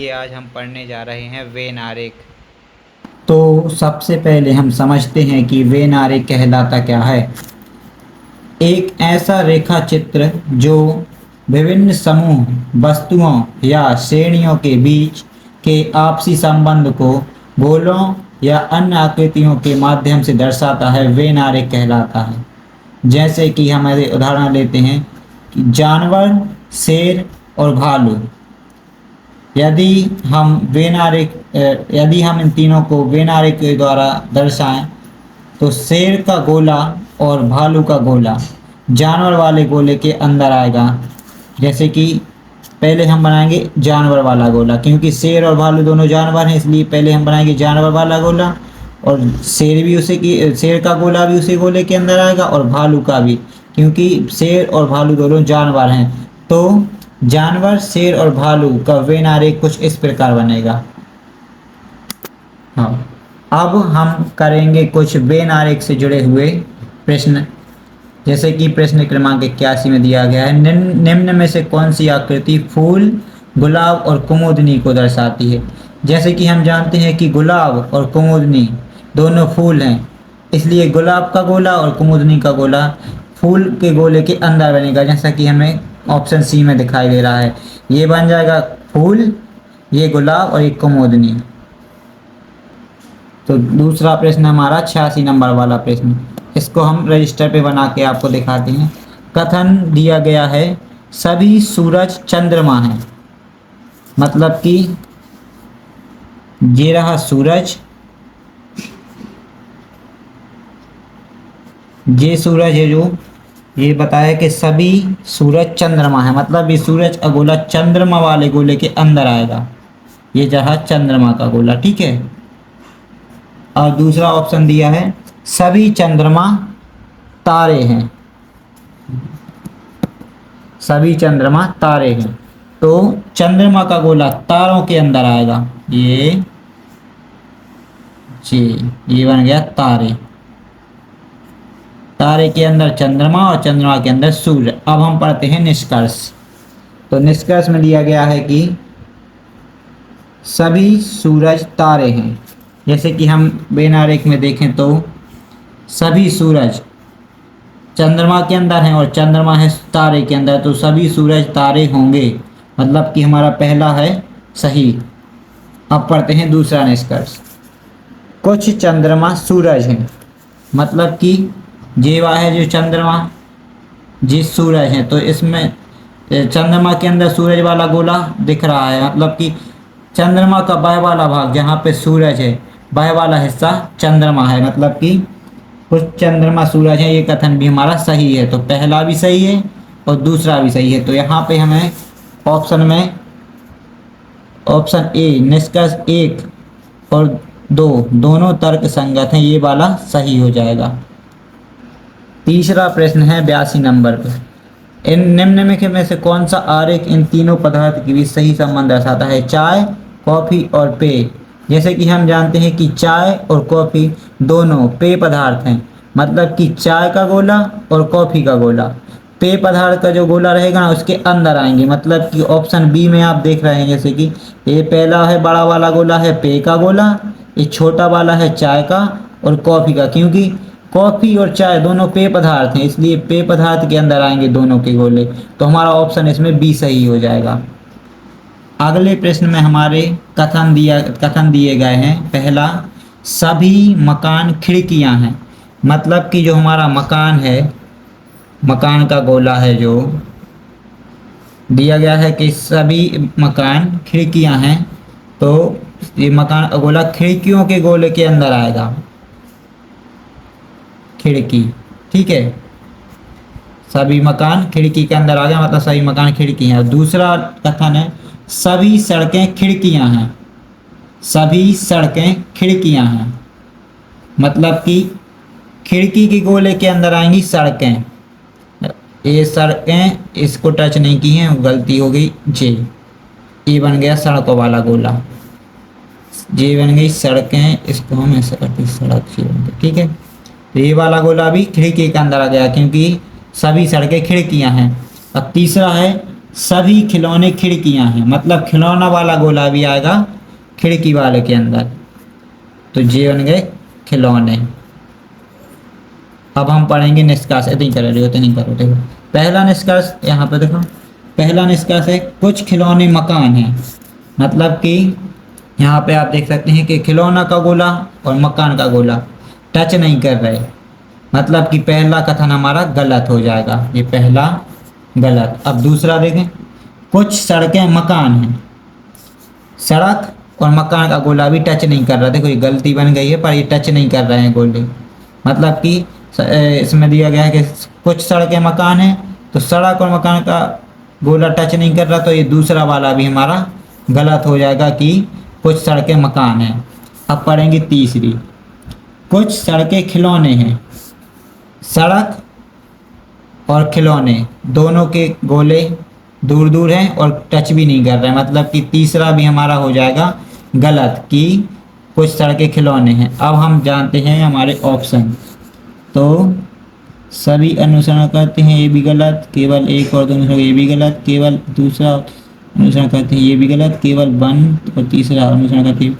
ये आज हम पढ़ने जा रहे हैं वेन आरेख। तो सबसे पहले हम समझते हैं कि वेन आरेख कहलाता क्या है। एक ऐसा रेखा चित्र जो विभिन्न समूह वस्तुओं या श्रेणियों के बीच के आपसी संबंध को गोलों या अन्य आकृतियों के माध्यम से दर्शाता है, वेन आरेख कहलाता है। जैसे कि हमारे उदाहरण लेते हैं कि जानवर, शेर और भालू। यदि हम इन तीनों को वेन आरेख के द्वारा दर्शाएं तो शेर का गोला और भालू का गोला जानवर वाले गोले के अंदर आएगा। जैसे कि पहले हम बनाएंगे जानवर वाला गोला, क्योंकि शेर और भालू दोनों जानवर हैं, इसलिए पहले हम बनाएंगे जानवर वाला गोला। और शेर का गोला भी उसी गोले के अंदर आएगा और भालू का भी, क्योंकि शेर और भालू दोनों जानवर हैं। तो जानवर, शेर और भालू का वेन आरेख कुछ इस प्रकार बनेगा। हाँ, अब हम करेंगे कुछ वेन आरेख से जुड़े हुए प्रश्न। जैसे कि प्रश्न क्रमांक 81 में दिया गया है, निम्न में से कौन सी आकृति फूल, गुलाब और कुमुदनी को दर्शाती है। जैसे कि हम जानते हैं कि गुलाब और कुमुदनी दोनों फूल हैं, इसलिए गुलाब का गोला और कुमुदनी का गोला फूल के गोले के अंदर बनेगा, जैसा कि हमें ऑप्शन सी में दिखाई दे रहा है। ये बन जाएगा फूल, ये गुलाब और एक कुमुदनी। तो दूसरा प्रश्न हमारा 86 नंबर वाला प्रश्न, इसको हम रजिस्टर पे बना के आपको दिखाते हैं। कथन दिया गया है सभी सूरज चंद्रमा हैं। मतलब कि ये रहा सूरज, ये सूरज है जो ये बताया कि सभी सूरज चंद्रमा है, मतलब ये सूरज का गोला चंद्रमा वाले गोले के अंदर आएगा। ये जहाँ चंद्रमा का गोला, ठीक है। और दूसरा ऑप्शन दिया है सभी चंद्रमा तारे हैं। सभी चंद्रमा तारे हैं, तो चंद्रमा का गोला तारों के अंदर आएगा। ये बन गया तारे। तारे के अंदर चंद्रमा और चंद्रमा के अंदर सूर्य। अब हम पढ़ते हैं निष्कर्ष। तो निष्कर्ष में दिया गया है कि सभी सूरज तारे हैं। जैसे कि हम वेन आरेख में देखें तो सभी सूरज चंद्रमा के अंदर हैं और चंद्रमा है तारे के अंदर, तो सभी सूरज तारे होंगे, मतलब कि हमारा पहला है सही। अब पढ़ते हैं दूसरा निष्कर्ष। कुछ चंद्रमा सूरज हैं, मतलब कि जेवा है जो चंद्रमा, जिस सूरज है, तो इसमें चंद्रमा के अंदर सूरज वाला गोला दिख रहा है, मतलब कि चंद्रमा का बाएं वाला भाग जहाँ पे सूरज है, बाएं वाला हिस्सा चंद्रमा है, मतलब कि कुछ चंद्रमा सूरज है। ये कथन भी हमारा सही है, तो पहला भी सही है और दूसरा भी सही है। तो यहाँ पे हमें ऑप्शन ए निष्कर्ष 1 और 2 दोनों तर्क संगत हैं, ये वाला सही हो जाएगा। तीसरा प्रश्न है 82 नंबर पर। इन निम्न में से कौन सा आरेख इन तीनों पदार्थ के बीच सही संबंध दर्शाता है। चाय, कॉफी और पेय। जैसे कि हम जानते हैं कि चाय और कॉफी दोनों पेय पदार्थ हैं, मतलब कि चाय का गोला और कॉफी का गोला पेय पदार्थ का जो गोला रहेगा ना उसके अंदर आएंगे। मतलब कि ऑप्शन बी में आप देख रहे हैं, जैसे कि ये पहला है बड़ा वाला गोला है पेय का गोला, ये छोटा वाला है चाय का और कॉफी का, क्योंकि कॉफी और चाय दोनों पेय पदार्थ हैं, इसलिए पेय पदार्थ के अंदर आएंगे दोनों के गोले। तो हमारा ऑप्शन इसमें बी सही हो जाएगा। अगले प्रश्न में हमारे कथन दिए गए हैं। पहला, सभी मकान खिड़कियां हैं। मतलब कि जो हमारा मकान है, मकान का गोला है जो दिया गया है कि सभी मकान खिड़कियां हैं, तो ये मकान का गोला खिड़कियों के गोले के अंदर आएगा। खिड़की, ठीक है, सभी मकान खिड़की के अंदर आ गया, मतलब सभी मकान खिड़की हैं। दूसरा कथन है सभी सड़कें खिड़कियां हैं। सभी सड़कें खिड़कियां हैं, मतलब कि खिड़की के गोले के अंदर आएंगी सड़कें। ये सड़कें इसको टच नहीं की हैं, गलती हो गई। ये बन गया सड़कों वाला गोला, ये बन गई सड़कें, इसको हम ऐसा करते सड़क से, ठीक है। तो ये वाला गोला भी खिड़की के अंदर आ गया, क्योंकि सभी सड़कें खिड़कियां हैं। अब तीसरा है सभी खिलौने खिड़कियां हैं, मतलब खिलौना वाला गोला भी आएगा खिड़की वाले के अंदर, तो ये बन गए खिलौने। अब हम पढ़ेंगे निष्कर्ष। इतनी कर रहे हो, इतनी करो। देखो पहला निष्कर्ष यहाँ पे देखो, पहला निष्कर्ष है कुछ खिलौने मकान हैं, मतलब कि यहाँ पे आप देख सकते हैं कि खिलौना का गोला और मकान का गोला टच नहीं कर रहे, मतलब कि पहला कथन हमारा गलत हो जाएगा, ये पहला गलत। अब दूसरा देखें, कुछ सड़कें मकान हैं, सड़क और मकान का गोला भी टच नहीं कर रहा। देखो ये गलती बन गई है, पर ये टच नहीं कर रहे हैं गोले, मतलब कि इसमें दिया गया है कि कुछ सड़कें मकान हैं, तो सड़क और मकान का गोला टच नहीं कर रहा, तो ये दूसरा वाला भी हमारा गलत हो जाएगा कि कुछ सड़कें मकान हैं। अब पढ़ेंगे तीसरी, कुछ सड़कें खिलौने हैं, सड़क और खिलौने दोनों के गोले दूर दूर हैं और टच भी नहीं कर रहे हैं, मतलब कि तीसरा भी हमारा हो जाएगा गलत कि कुछ सड़कें खिलौने हैं। अब हम जानते हैं हमारे ऑप्शन, तो सभी अनुसरण करते हैं, ये भी गलत, केवल एक और दो अनुसरण, ये भी गलत, केवल दूसरा अनुसरण करते हैं, ये भी गलत, केवल वन और तीसरा अनुसरण करते हैं,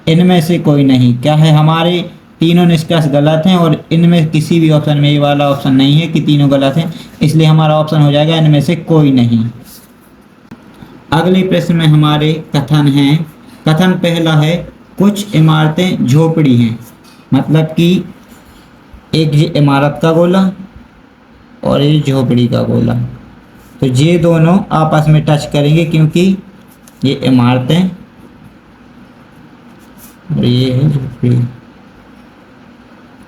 इनमें से कोई नहीं। क्या है, हमारे तीनों निष्कर्ष गलत हैं और इनमें किसी भी ऑप्शन में ये वाला ऑप्शन नहीं है कि तीनों गलत हैं, इसलिए हमारा ऑप्शन हो जाएगा इनमें से कोई नहीं। अगले प्रश्न में हमारे कथन हैं, कथन पहला है कुछ इमारतें झोपड़ी हैं, मतलब कि एक ये इमारत का गोला और ये झोपड़ी का गोला, तो ये दोनों आपस में टच करेंगे क्योंकि ये इमारतें और ये है झोपड़ी।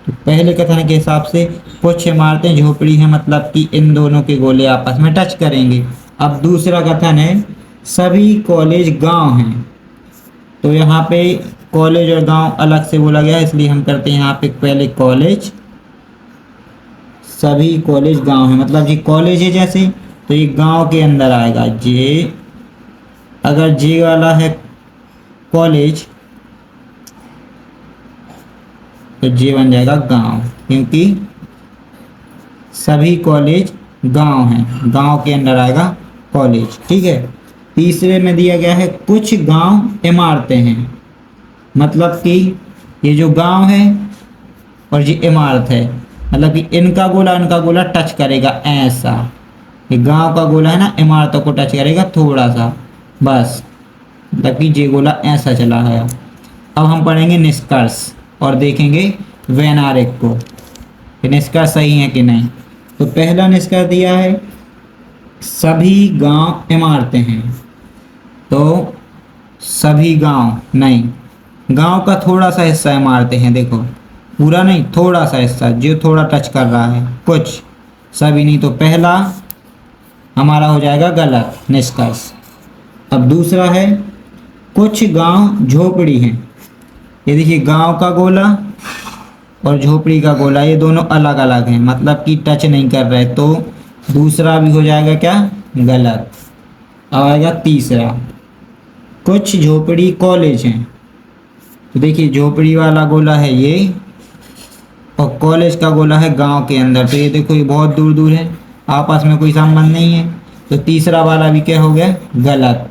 तो पहले कथन के हिसाब से कुछ इमारतें झोपड़ी हैं, मतलब कि इन दोनों के गोले आपस में टच करेंगे। अब दूसरा कथन है सभी कॉलेज गांव हैं, तो यहाँ पे कॉलेज और गांव अलग से बोला गया है, इसलिए हम करते हैं यहाँ पे पहले कॉलेज, सभी कॉलेज गांव हैं, मतलब ये कॉलेज है जैसे, तो ये गांव के अंदर आएगा। जे अगर जे वाला है कॉलेज तो जे बन जाएगा गांव, क्योंकि सभी कॉलेज गांव हैं, गांव के अंदर आएगा कॉलेज। ठीक है, तीसरे में दिया गया है कुछ गांव इमारतें हैं, मतलब कि ये जो गांव है और ये इमारत है, मतलब कि इनका गोला टच करेगा ऐसा, ये गांव का गोला है ना, इमारतों को टच करेगा थोड़ा सा बस, मतलब कि ये गोला ऐसा चला है। अब हम पढ़ेंगे निष्कर्ष और देखेंगे वैनारिक को कि निष्कर्ष सही है कि नहीं। तो पहला निष्कर्ष दिया है सभी गांव इमारतें हैं, तो सभी गांव नहीं, गांव का थोड़ा सा हिस्सा इमारतें हैं, देखो पूरा नहीं, थोड़ा सा हिस्सा जो थोड़ा टच कर रहा है, कुछ, सभी नहीं, तो पहला हमारा हो जाएगा गलत निष्कर्ष। अब दूसरा है कुछ गांव झोपड़ी हैं, ये देखिए गांव का गोला और झोपड़ी का गोला ये दोनों अलग अलग हैं, मतलब कि टच नहीं कर रहे, तो दूसरा भी हो जाएगा क्या, गलत। अब आएगा तीसरा, कुछ झोपड़ी कॉलेज हैं, तो देखिए झोपड़ी वाला गोला है ये और कॉलेज का गोला है गांव के अंदर, तो ये देखो ये बहुत दूर दूर है, आपस में कोई संबंध नहीं है, तो तीसरा वाला भी क्या हो गया, गलत।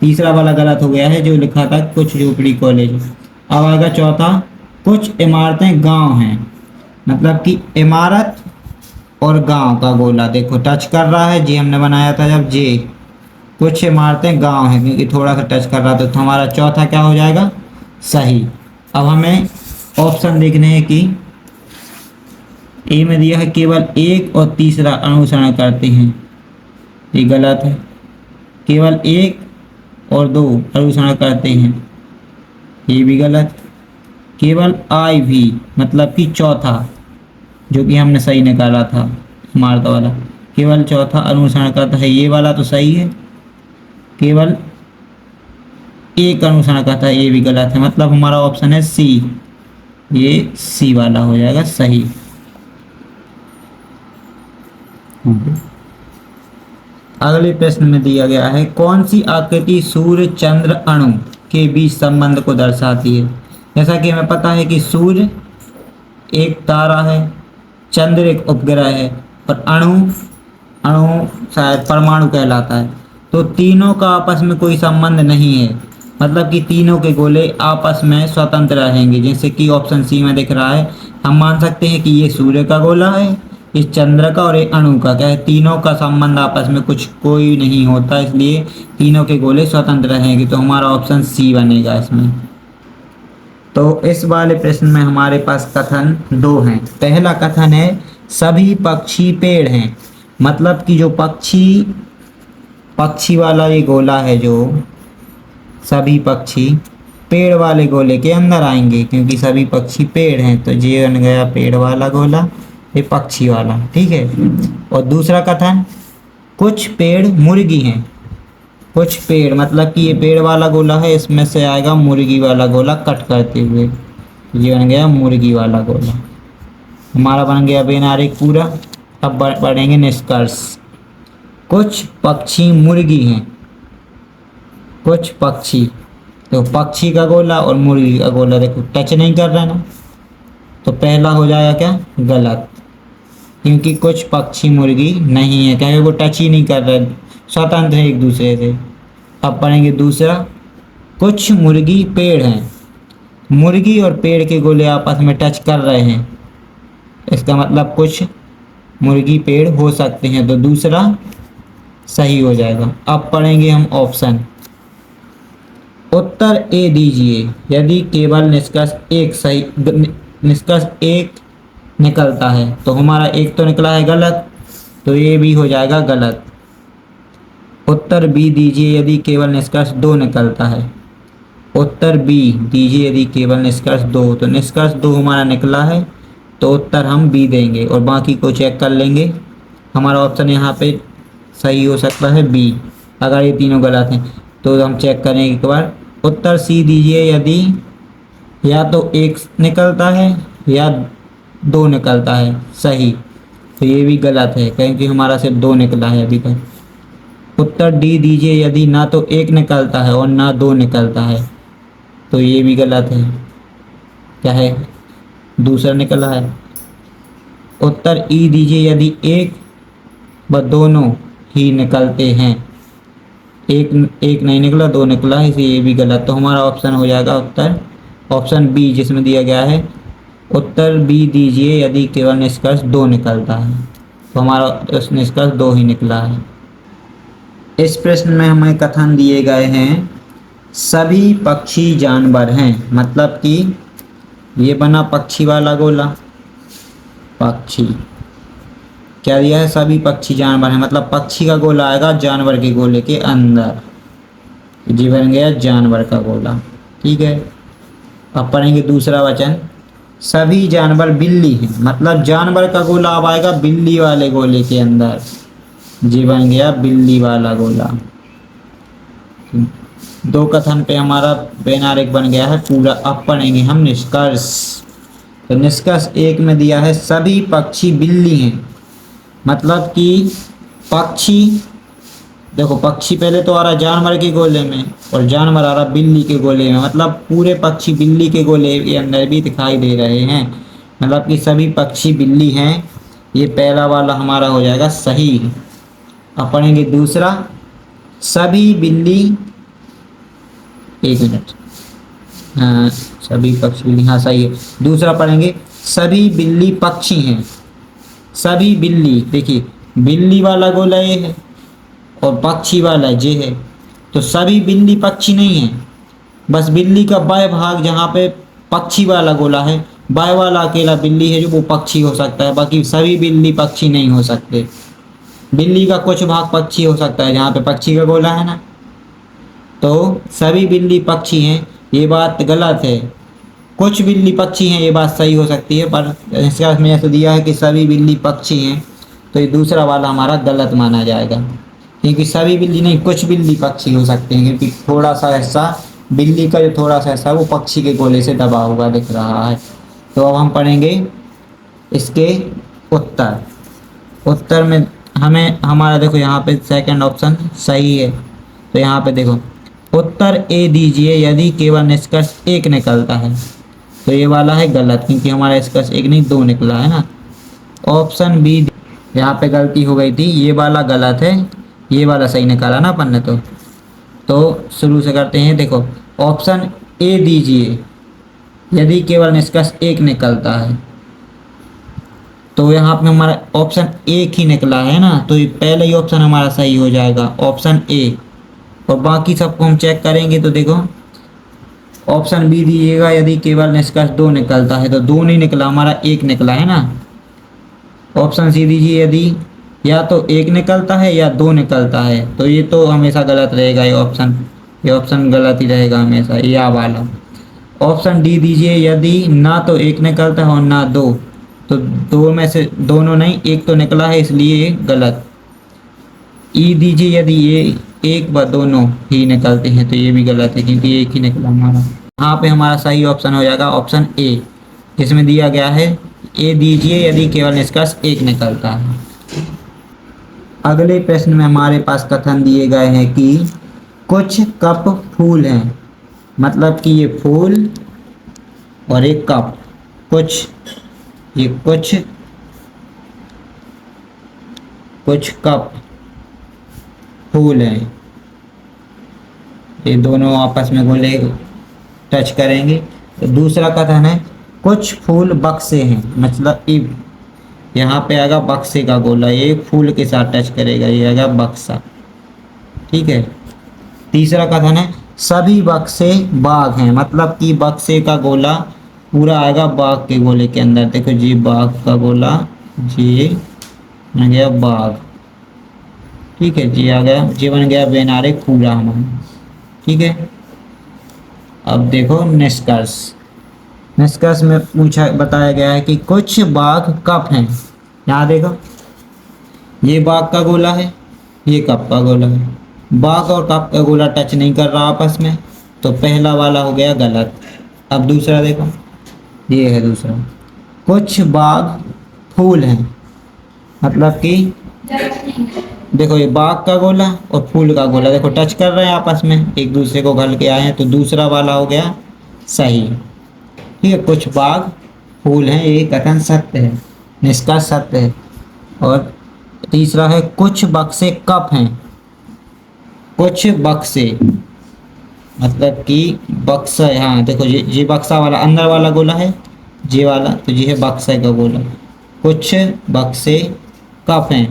तीसरा वाला गलत हो गया है जो लिखा था कुछ झोपड़ी कॉलेज। अब आएगा चौथा, कुछ इमारतें गांव हैं, मतलब कि इमारत और गांव का गोला देखो टच कर रहा है, जी हमने बनाया था जब जे, कुछ इमारतें गांव हैं क्योंकि थोड़ा सा टच कर रहा था, तो हमारा चौथा क्या हो जाएगा, सही। अब हमें ऑप्शन देखने हैं कि ए में दिया है केवल एक और तीसरा अनुसरण करते हैं, ये गलत है, केवल एक और दो अनुसरण करते हैं, ये भी गलत, केवल आई भी मतलब कि चौथा जो कि हमने सही निकाला था इमारत वाला, केवल चौथा अनुसरण करता है, ये वाला तो सही है, केवल एक अनुसरण करता है, ये भी गलत है, मतलब हमारा ऑप्शन है सी, ये सी वाला हो जाएगा सही। अगले प्रश्न में दिया गया है कौन सी आकृति सूर्य चंद्र अणु के बीच संबंध को दर्शाती है। जैसा कि हमें पता है कि सूर्य एक तारा है, चंद्र एक उपग्रह है और अणु शायद परमाणु कहलाता है। तो तीनों का आपस में कोई संबंध नहीं है, मतलब कि तीनों के गोले आपस में स्वतंत्र रहेंगे। जैसे कि ऑप्शन सी में दिख रहा है, हम मान सकते हैं कि ये सूर्य का गोला है, इस चंद्र का और एक अणु का। क्या है, तीनों का संबंध आपस में कुछ कोई नहीं होता, इसलिए तीनों के गोले स्वतंत्र रहेंगे। तो हमारा ऑप्शन सी बनेगा इसमें। तो इस वाले प्रश्न में हमारे पास कथन दो हैं। पहला कथन है सभी पक्षी पेड़ हैं, मतलब कि जो पक्षी वाला ये गोला है, जो सभी पक्षी पेड़ वाले गोले के अंदर आएंगे, क्योंकि सभी पक्षी पेड़ हैं। तो ये बन गया पेड़ वाला गोला, ये पक्षी वाला, ठीक है। और दूसरा कथन, कुछ पेड़ मुर्गी हैं, कुछ पेड़ मतलब कि ये पेड़ वाला गोला है, इसमें से आएगा मुर्गी वाला गोला कट करते हुए, ये बन गया मुर्गी वाला गोला। हमारा बन गया वेन आरेख पूरा। अब पढ़ेंगे निष्कर्ष। कुछ पक्षी मुर्गी हैं, कुछ पक्षी, तो पक्षी का गोला और मुर्गी का गोला देखो टच नहीं कर रहा ना, तो पहला हो जाएगा क्या, गलत, क्योंकि कुछ पक्षी मुर्गी नहीं है, क्योंकि वो टच ही नहीं कर रहे, स्वतंत्र है एक दूसरे से। अब पढ़ेंगे दूसरा, कुछ मुर्गी पेड़ हैं, मुर्गी और पेड़ के गोले आपस में टच कर रहे हैं, इसका मतलब कुछ मुर्गी पेड़ हो सकते हैं, तो दूसरा सही हो जाएगा। अब पढ़ेंगे हम ऑप्शन। उत्तर ए दीजिए यदि केवल निष्कर्ष एक सही, निष्कर्ष एक निकलता है। तो हमारा एक तो निकला है गलत, तो ये भी हो जाएगा गलत। उत्तर बी दीजिए यदि केवल निष्कर्ष दो निकलता है। उत्तर बी दीजिए यदि केवल निष्कर्ष दो, तो निष्कर्ष दो हमारा निकला है, तो उत्तर हम बी देंगे और बाकी को चेक कर लेंगे। हमारा ऑप्शन यहाँ पे सही हो सकता है बी। अगर ये तीनों गलत हैं तो हम चेक करेंगे एक बार। उत्तर सी दीजिए यदि या तो एक निकलता है या दो निकलता है सही, तो ये भी गलत है क्योंकि हमारा सिर्फ दो निकला है अभी तक। उत्तर डी दीजिए यदि ना तो एक निकलता है और ना दो निकलता है, तो ये भी गलत है, क्या है, दूसरा निकला है। उत्तर ई दीजिए यदि एक व दोनों ही निकलते हैं, एक नहीं निकला, दो निकला है, इसलिए ये भी गलत। तो हमारा ऑप्शन हो जाएगा उत्तर ऑप्शन बी, जिसमें दिया गया है उत्तर बी दीजिए यदि केवल निष्कर्ष दो निकलता है, तो हमारा निष्कर्ष दो ही निकला है। इस प्रश्न में हमें कथन दिए गए हैं सभी पक्षी जानवर हैं, मतलब कि ये बना पक्षी वाला गोला, पक्षी क्या दिया है, सभी पक्षी जानवर हैं, मतलब पक्षी का गोला आएगा जानवर के गोले के अंदर, जी बन गया जानवर का गोला, ठीक है। अब पढ़ेंगे दूसरा वचन, सभी जानवर बिल्ली हैं, मतलब जानवर का गोला अब आएगा बिल्ली वाले गोले के अंदर, जी बन गया बिल्ली वाला गोला। दो कथन पे हमारा वेन आरेख बन गया है पूरा। अब पढ़ेंगे हम निष्कर्ष। तो निष्कर्ष एक में दिया है सभी पक्षी बिल्ली हैं, मतलब कि पक्षी, देखो पक्षी पहले तो आ रहा जानवर के गोले में और जानवर आ रहा बिल्ली के गोले में, मतलब पूरे पक्षी बिल्ली के गोले के अंदर भी दिखाई दे रहे हैं, मतलब कि सभी पक्षी बिल्ली हैं। ये पहला वाला हमारा हो जाएगा सही। अब पढ़ेंगे दूसरा, सभी बिल्ली, एक मिनट, हाँ सभी पक्षी बिल्ली, हाँ सही है। दूसरा पढ़ेंगे सभी बिल्ली पक्षी हैं, सभी बिल्ली, देखिए बिल्ली वाला गोला ये है और पक्षी वाला जे है, तो सभी बिल्ली पक्षी नहीं है, बस बिल्ली का बाएं भाग जहाँ पे पक्षी वाला गोला है, बाएं वाला अकेला बिल्ली है जो वो पक्षी हो सकता है, बाकी सभी बिल्ली पक्षी नहीं हो सकते। बिल्ली का कुछ भाग पक्षी हो सकता है जहाँ पे पक्षी का गोला है ना, तो सभी बिल्ली पक्षी हैं ये बात गलत है, कुछ बिल्ली पक्षी हैं ये बात सही हो सकती है, पर इसका में तो दिया है कि सभी बिल्ली पक्षी हैं, तो ये दूसरा वाला हमारा गलत माना जाएगा, क्योंकि सभी बिल्ली नहीं कुछ बिल्ली पक्षी हो सकते हैं, क्योंकि थोड़ा सा हिस्सा बिल्ली का जो थोड़ा सा हिस्सा है वो पक्षी के गोले से दबा हुआ दिख रहा है। तो अब हम पढ़ेंगे इसके उत्तर। उत्तर में हमें हमारा देखो यहाँ पे सेकंड ऑप्शन सही है, तो यहाँ पे देखो उत्तर ए दीजिए यदि केवल निष्कर्ष एक निकलता है, तो ये वाला है गलत, क्योंकि हमारा निष्कर्ष एक नहीं दो निकला है ना। ऑप्शन बी यहाँ पे गलती हो गई थी, ये वाला गलत है, ये वाला सही निकाला ना अपन ने। तो शुरू से करते हैं। देखो ऑप्शन ए दीजिए यदि केवल निष्कर्ष एक निकलता है। तो यहाँ पे हमारा ऑप्शन एक ही निकला है ना, तो ये पहले ही ऑप्शन हमारा सही हो जाएगा, ऑप्शन ए। और बाकी सबको हम चेक करेंगे तो देखो ऑप्शन बी दीजिएगा यदि केवल निष्कर्ष दो निकलता है, तो दो नहीं निकला, हमारा एक निकला है ना। ऑप्शन सी दीजिए यदि या तो एक निकलता है या दो निकलता है, तो ये तो हमेशा गलत रहेगा, ये ऑप्शन गलत ही रहेगा हमेशा, या वाला। ऑप्शन डी दीजिए यदि ना तो एक निकलता है और ना दो, तो दो में से दोनों नहीं, एक तो निकला है इसलिए ये गलत। ई दीजिए यदि ये एक व दोनों ही निकलते हैं, तो ये भी गलत है क्योंकि एक ही निकला हमारा। यहाँ पे हमारा सही ऑप्शन हो जाएगा ऑप्शन ए, जिसमें दिया गया है ए दीजिए यदि केवल निष्कर्ष एक निकलता है। अगले प्रश्न में हमारे पास कथन दिए गए हैं कि कुछ कप फूल हैं, मतलब कि ये फूल और एक कप, कुछ कप फूल हैं, ये दोनों आपस में गोले टच करेंगे। तो दूसरा कथन है कुछ फूल बक्से हैं, मतलब यहाँ पे आएगा बक्से का गोला, ये फूल के साथ टच करेगा, ये आएगा बक्सा, ठीक है। तीसरा कथन है सभी बक्से बाघ हैं, मतलब कि बक्से का गोला पूरा आएगा बाघ के गोले के अंदर। देखो जी बाघ का गोला, जी बन गया बाघ, ठीक है जी, आ गया जी, बन गया बेनारे पूरा हमारा, ठीक है। अब देखो निष्कर्ष में बताया गया है कि कुछ बाघ कप हैं। यहाँ देखो ये बाघ का गोला है, ये कप का गोला है, बाघ और कप का गोला टच नहीं कर रहा आपस में, तो पहला वाला हो गया गलत। अब दूसरा देखो, ये है दूसरा, कुछ बाघ फूल हैं, मतलब कि देखो ये बाघ का गोला और फूल का गोला देखो टच कर रहे हैं आपस में, एक दूसरे को घल के आए हैं, तो दूसरा वाला हो गया सही, ठीक है। कुछ बाघ फूल हैं, ये कथन सत्य है, निष्कर्ष सत्य है। और तीसरा है कुछ बक्से कप हैं, कुछ बक्से मतलब कि बक्सा, यहाँ देखो ये बक्सा वाला अंदर वाला गोला है, ये वाला, तो ये है बक्से का गोला। कुछ बक्से कप हैं,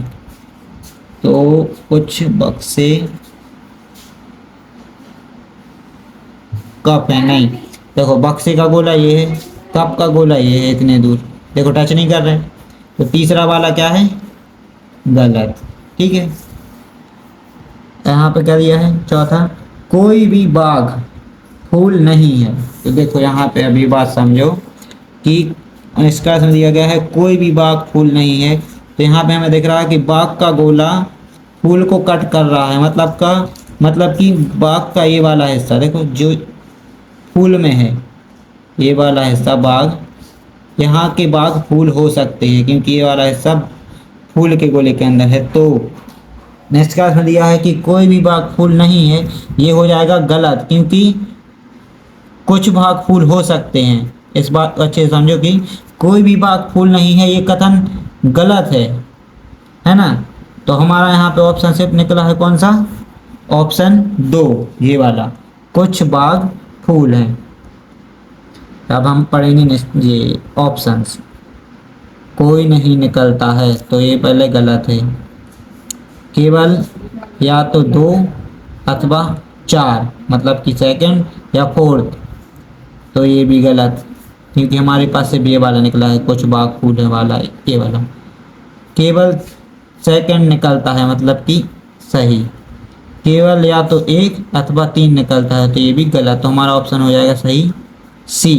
तो कुछ बक्से कप है, नहीं देखो बक्से का गोला ये है, कप का गोला ये है, इतने दूर देखो टच नहीं कर रहे, तो तीसरा वाला क्या है गलत, ठीक है। यहाँ पे क्या दिया है चौथा, कोई भी बाघ फूल नहीं है। तो देखो यहाँ पे अभी बात समझो कि इसका समझ दिया गया है कोई भी बाघ फूल नहीं है, तो यहाँ पे हमें दिख रहा है कि बाघ का गोला फूल को कट कर रहा है, मतलब कि बाघ का ये वाला हिस्सा देखो जो फूल में है, ये वाला हिस्सा बाघ, यहाँ के बाघ फूल हो सकते हैं क्योंकि ये वाला हिस्सा फूल के गोले के अंदर है। तो निष्कर्ष में दिया है कि कोई भी बाघ फूल नहीं है, ये हो जाएगा गलत, क्योंकि कुछ बाघ फूल हो सकते हैं। इस बात को अच्छे से समझो कि कोई भी बाघ फूल नहीं है, ये कथन गलत है ना। तो हमारा यहाँ पे ऑप्शन सिर्फ निकला है कौन सा, ऑप्शन 2 ये वाला, कुछ बाघ फूल हैं। अब हम पढ़ेंगे ये ऑप्शंस। कोई नहीं निकलता है, तो ये पहले गलत है। केवल या तो 2 अथवा 4, मतलब कि सेकंड या फोर्थ, तो ये भी गलत, क्योंकि हमारे पास से ये वाला निकला है कुछ बाघ फूल है वाला, ये वाला। केवल सेकंड निकलता है, मतलब कि सही। केवल या तो 1 अथवा 3 निकलता है, तो ये भी गलत, तो हमारा ऑप्शन हो जाएगा सही सी।